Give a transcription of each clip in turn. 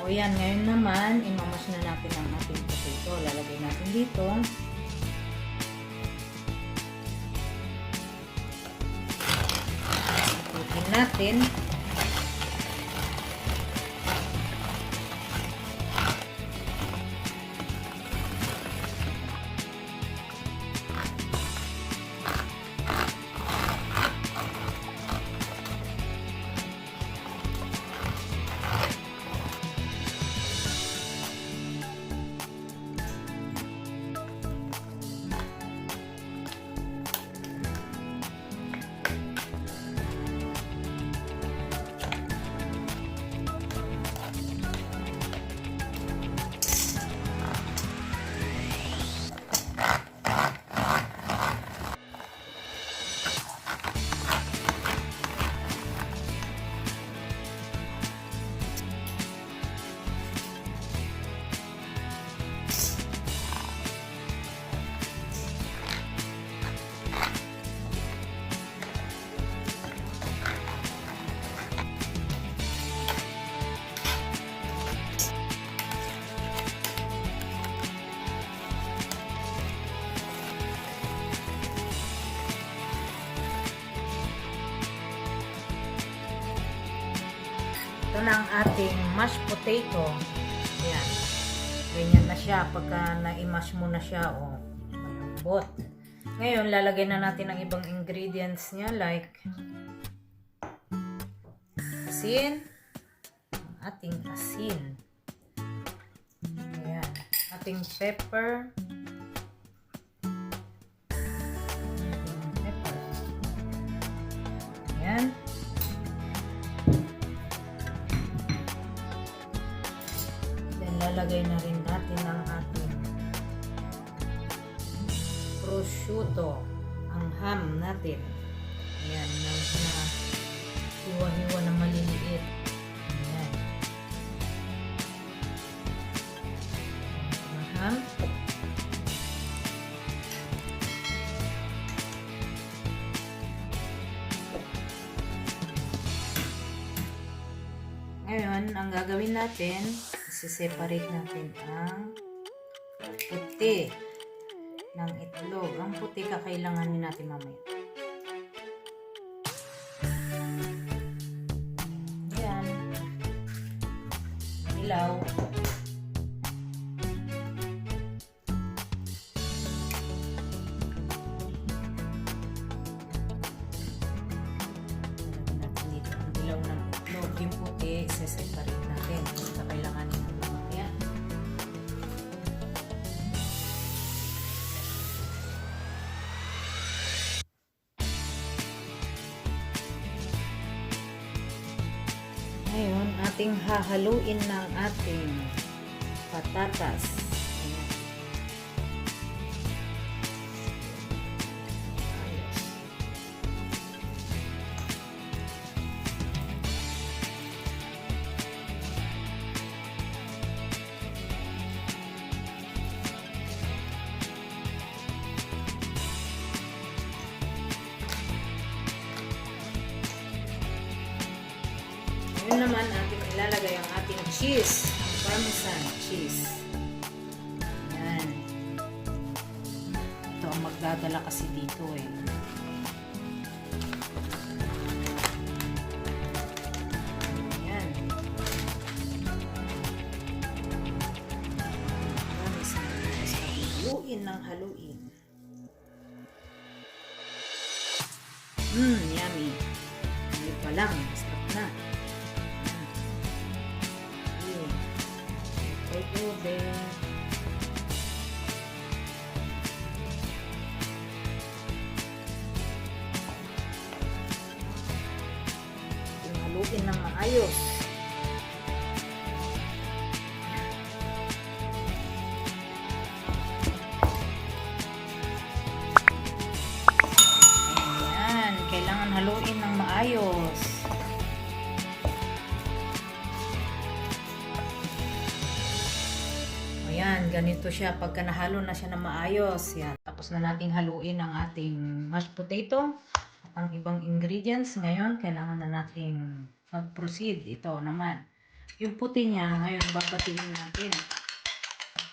O yan, ngayon naman, imamas na natin ang ating potato. Lalagay natin dito. Ikutin natin. Ito na ang ating mashed potato. Ayan. Ganyan na siya. Pagka na-mash mo na siya, o malambot. Ngayon, lalagay na natin ang ibang ingredients niya like asin. Ating asin. Ayan. Ating pepper. Ayan. Lalagay na rin natin ang ating prosciutto, ang ham natin. Ayan, na hiwa-hiwa na maliliit. Ayan. Ang ham. Ngayon, ang gagawin natin, separate natin ang puti ng itlog. Ang puti kakailanganin natin mamaya. Ayan. Ilaw. Lalagyan natin dito ang ilaw ng itlog. Yung puti, separate natin. Kakailanganin natin. Ngayon, ating hahaluin ng ating patatas. Ayan. Ngayon naman, ating ilalagay ang ating cheese, ang parmesan cheese. Ayan. Ito ang magdadala kasi dito eh. Ayan. Parmesan cheese. Haluin ng haluin. Yummy. Hindi pa lang. Sarap na. haluin ng maayos. Ayan, kailangan haluin ng maayos. Ayan, ganito siya pagka nahalo na siya na maayos. Yan. Tapos na nating haluin ang ating mashed potato at ang ibang ingredients. Ngayon, kailangan na nating mag-proceed. Ito naman. Yung puti niya, ngayon babatiin natin.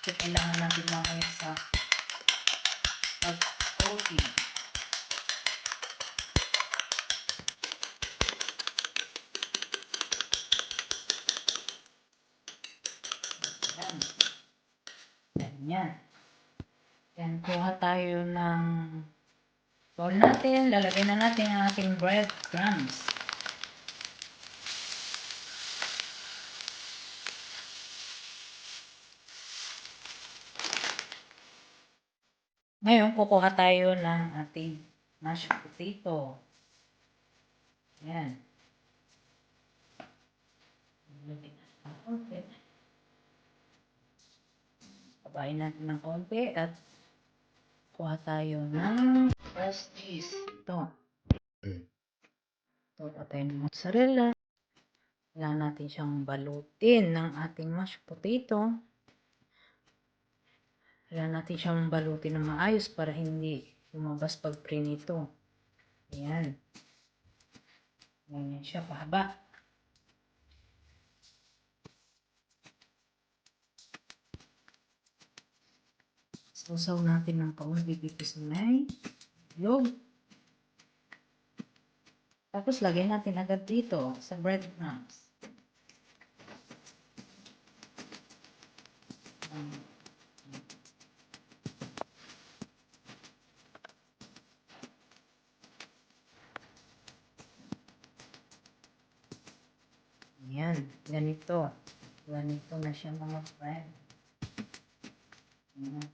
So, kailangan natin mamaya sa pag-coating. Ayan. Ganyan. Yan, kuha tayo ng bowl natin. Lalagay na natin ang ating breadcrumbs. Ngayon, kukuha tayo ng ating mashed potato. Yan. Pabain natin ng konti at kuha tayo ng first cheese. Ito. Kuha tayo ng mozzarella. Kailangan natin siyang balutin ng ating mashed potato. Kailangan natin siyang balutin ng maayos para hindi lumabas pag prinito. Ayan. Ganyan siya pahaba. Sausaw natin ng kaunti dito sa may loob. Tapos lagay natin agad dito sa breadcrumbs. Ayan, ganito. Ganito na siya mga friend. Ayan.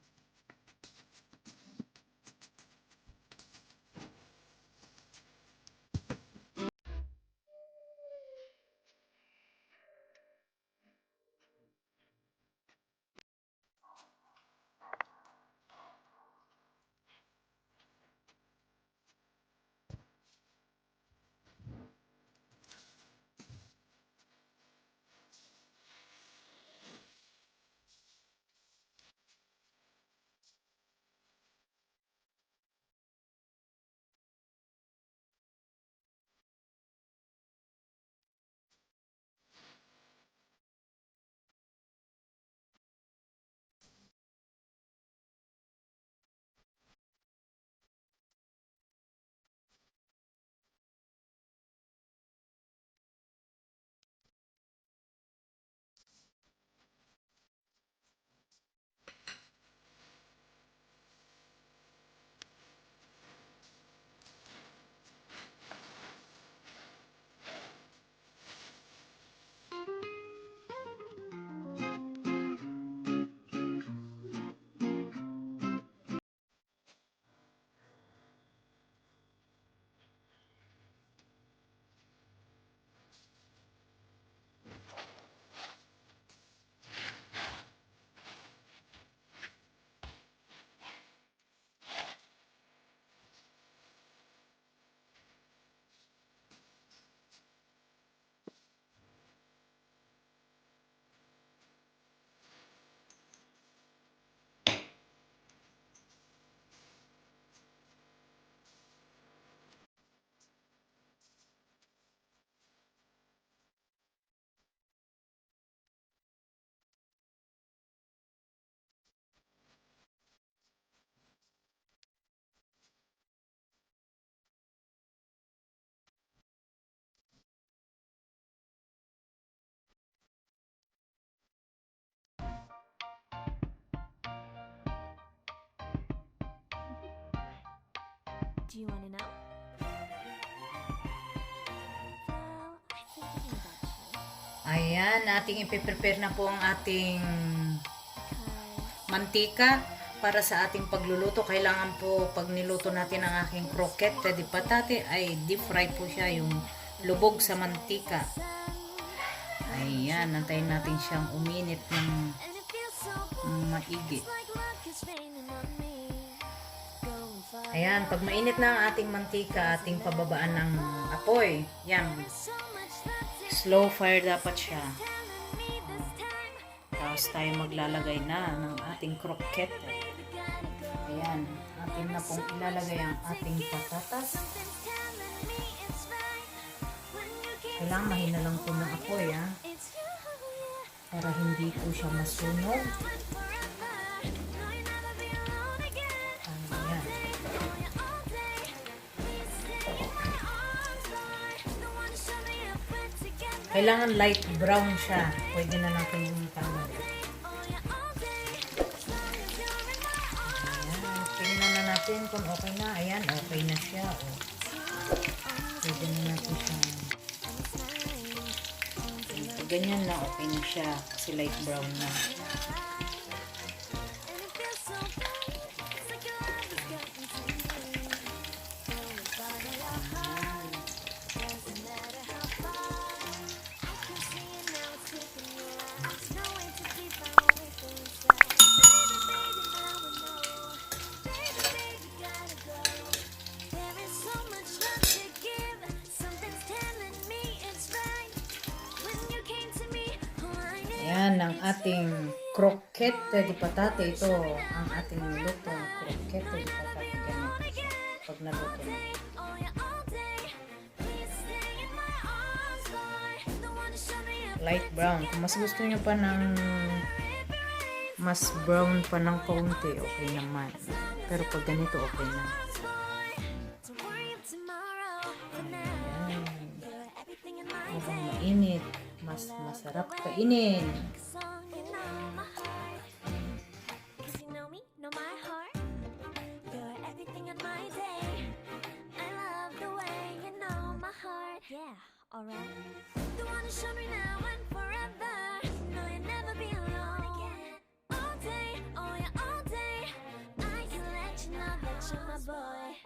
Do you want to know? Well, I think it is actually. Ayan, ating ipiprepare na po ang ating Cause mantika para sa ating pagluluto. Kailangan po pag niluto natin ang aking croquette de patate ay deep fry po siya, yung lubog sa mantika. Ayan, nantayin natin siyang uminit ng maigi. Ayan, pag mainit na ang ating mantika, ating pababaan ng apoy. Yan. Slow fire dapat siya. Tapos tayo maglalagay na ng ating croquette. Ayan, atin na pong ilalagay ang ating patatas. Kailangan mahina lang po ng apoy, ha? Para hindi po siya masunog. Ayan. Kailangan light brown siya. Pwede na natin yung tama. Ayan. Tingnan na natin kung okay na. Ayan, okay na siya. Oh. Pwede na natin siya. Ganyan na, okay na siya. Kasi light brown na. Ayan ang ating croquette de patate. Ito ang ating lutong croquette de patate. Ganyan. Pag naluto na. Light brown. Kung mas gusto niyo pa ng mas brown pa ng kaunti, okay naman. Pero pag ganito, okay na. Ayan. Habang mainit, mas masarap kainin. Yeah, alright. The one who showed me now and forever. No, you'll never be alone again. All day, oh yeah, all day. I can let you know that you're my boy.